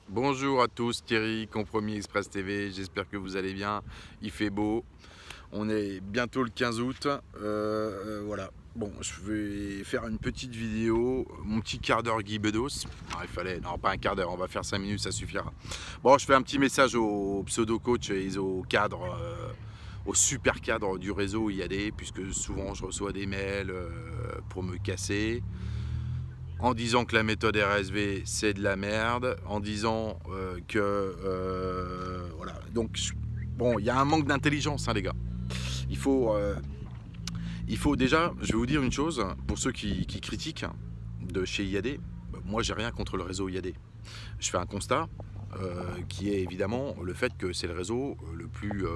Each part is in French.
Bonjour à tous, Thierry, Compromis Express TV, j'espère que vous allez bien, il fait beau, on est bientôt le 15 août, voilà. Bon, je vais faire une petite vidéo, mon petit quart d'heure Guy Bedos. Il fallait, non pas un quart d'heure, on va faire 5 minutes, ça suffira. Bon, je fais un petit message aux pseudo-coachs et aux cadres, aux super cadres du réseau IAD, puisque souvent je reçois des mails pour me casser, en disant que la méthode RSV c'est de la merde, en disant voilà. Donc bon, il y a un manque d'intelligence, hein, les gars. Il faut, euh, il faut déjà, je vais vous dire une chose, pour ceux qui critiquent de chez IAD, moi j'ai rien contre le réseau IAD. Je fais un constat qui est évidemment le fait que c'est le réseau le plus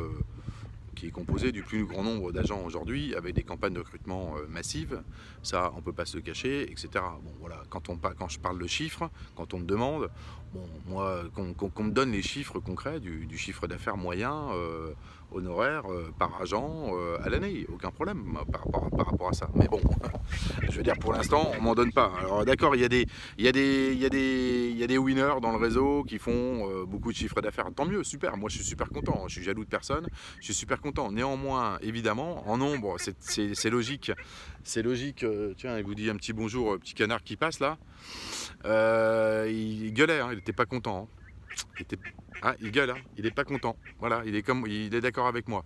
qui est composé du plus grand nombre d'agents aujourd'hui, avec des campagnes de recrutement massives. Ça, on ne peut pas se le cacher, etc. Bon, voilà, quand je parle de chiffres, quand on me demande, bon, moi, qu'on me donne les chiffres concrets du chiffre d'affaires moyen, honoraire, par agent, à l'année, aucun problème par rapport à ça. Mais bon, je veux dire, pour l'instant, on m'en donne pas. Alors d'accord, il y a des winners dans le réseau qui font beaucoup de chiffres d'affaires. Tant mieux, super. Moi, je suis super content. Je suis jaloux de personne. Je suis super content. Néanmoins, évidemment, en nombre, c'est logique. C'est logique. Tiens, il vous dit un petit bonjour, petit canard qui passe là. Il gueulait, hein, il n'était pas content, hein. Il gueule, hein, il n'est pas content. Voilà, il est d'accord avec moi.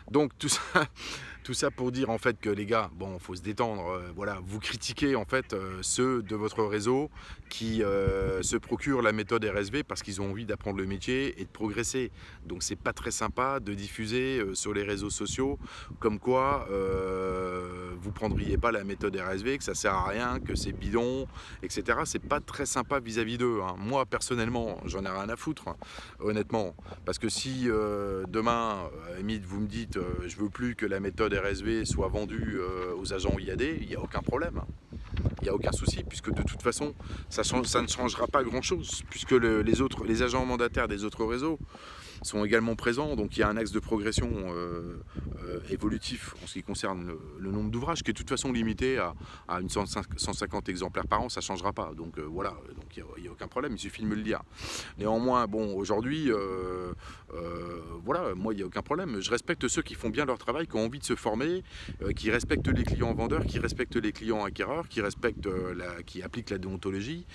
Donc tout ça pour dire en fait que les gars, bon, faut se détendre. Voilà, vous critiquez en fait ceux de votre réseau qui se procurent la méthode RSV parce qu'ils ont envie d'apprendre le métier et de progresser. Donc c'est pas très sympa de diffuser sur les réseaux sociaux comme quoi vous prendriez pas la méthode RSV, que ça sert à rien, que c'est bidon, etc. C'est pas très sympa vis-à-vis d'eux, hein. Moi personnellement, j'en ai rien à foutre, hein, honnêtement, parce que si demain, vous me dites je veux plus que la méthode RSV soit vendue aux agents IAD, il n'y a aucun problème, hein. Il n'y a aucun souci, puisque de toute façon, ça ne changera pas grand-chose, puisque les agents mandataires des autres réseaux sont également présents, donc il y a un axe de progression évolutif en ce qui concerne le nombre d'ouvrages, qui est de toute façon limité à 150 exemplaires par an, ça ne changera pas, donc voilà, donc il n'y a aucun problème, il suffit de me le dire. Néanmoins, bon, aujourd'hui, voilà, moi il n'y a aucun problème, je respecte ceux qui font bien leur travail, qui ont envie de se former, qui respectent les clients vendeurs, qui respectent les clients acquéreurs, qui appliquent la déontologie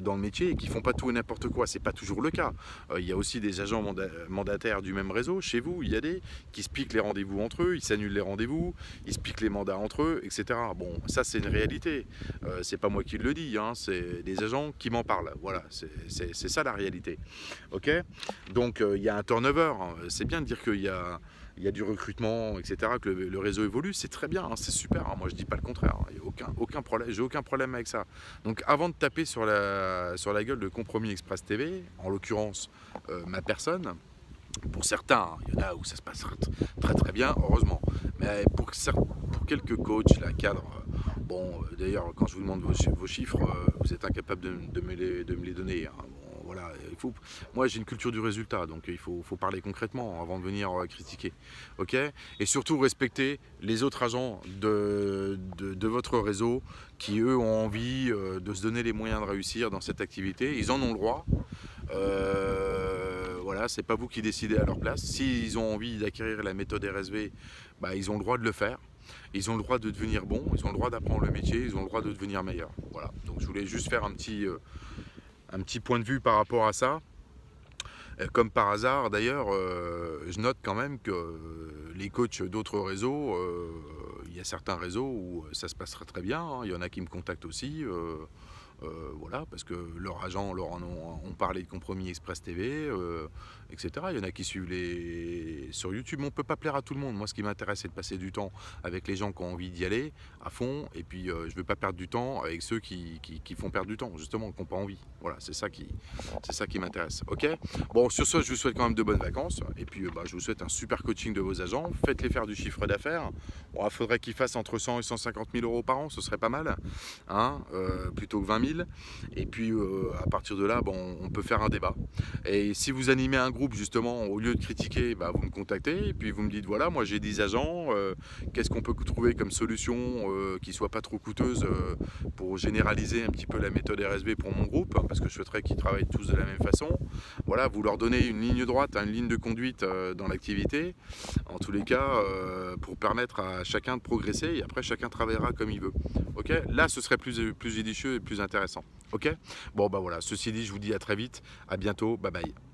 dans le métier et qui font pas tout et n'importe quoi. C'est pas toujours le cas. Il y a aussi des agents mandataires du même réseau, chez vous, il y a des qui se piquent les rendez-vous entre eux, ils s'annulent les rendez-vous, ils se piquent les mandats entre eux, etc. Bon, ça c'est une réalité. C'est pas moi qui le dis, hein, c'est des agents qui m'en parlent. Voilà, c'est ça la réalité. Ok. Donc il y a un turnover. C'est bien de dire qu'il y a du recrutement, etc., que le réseau évolue, c'est très bien, hein, c'est super, hein, moi je dis pas le contraire, hein, il n'y a aucun problème, j'ai aucun problème avec ça. Donc avant de taper sur la gueule de Compromis Express TV, en l'occurrence ma personne, pour certains, hein, il y en a où ça se passe très bien, heureusement, mais pour quelques coachs, là, cadres, bon, d'ailleurs quand je vous demande vos chiffres, vous êtes incapable de me les donner, hein. Bon, voilà, moi j'ai une culture du résultat, donc il faut parler concrètement avant de venir critiquer, ok. Et surtout respecter les autres agents de votre réseau qui eux ont envie de se donner les moyens de réussir dans cette activité, ils en ont le droit. Voilà, c'est pas vous qui décidez à leur place. S'ils ont envie d'acquérir la méthode RSV, bah, ils ont le droit de le faire. Ils ont le droit de devenir bons, ils ont le droit d'apprendre le métier, ils ont le droit de devenir meilleurs. Voilà, donc je voulais juste faire un petit point de vue par rapport à ça. Comme par hasard, d'ailleurs, je note quand même que les coachs d'autres réseaux, il y a certains réseaux où ça se passe très bien, hein. Il y en a qui me contactent aussi. Voilà, parce que leurs agents leur ont parlé de Compromis Express TV, etc. Il y en a qui suivent sur YouTube. Mais on ne peut pas plaire à tout le monde. Moi, ce qui m'intéresse, c'est de passer du temps avec les gens qui ont envie d'y aller à fond. Et puis, je ne veux pas perdre du temps avec ceux qui font perdre du temps, justement, qui n'ont pas envie. Voilà, c'est ça qui m'intéresse. Ok. Bon, sur ce, je vous souhaite quand même de bonnes vacances. Et puis, je vous souhaite un super coaching de vos agents. Faites-les faire du chiffre d'affaires. Bon, il faudrait qu'ils fassent entre 100 et 150 000 euros par an. Ce serait pas mal, hein, plutôt que 20 000. 000. Et puis à partir de là, bon, on peut faire un débat. Et si vous animez un groupe, justement, au lieu de critiquer, bah, vous me contactez, et puis vous me dites, voilà, moi j'ai 10 agents, qu'est-ce qu'on peut trouver comme solution qui soit pas trop coûteuse pour généraliser un petit peu la méthode RSV pour mon groupe, hein, parce que je souhaiterais qu'ils travaillent tous de la même façon. Voilà, vous leur donnez une ligne droite, une ligne de conduite dans l'activité, en tous les cas, pour permettre à chacun de progresser, et après chacun travaillera comme il veut. Ok, là ce serait plus judicieux et plus intéressant. Ok, bon bah voilà, ceci dit, je vous dis à très vite, à bientôt, bye bye.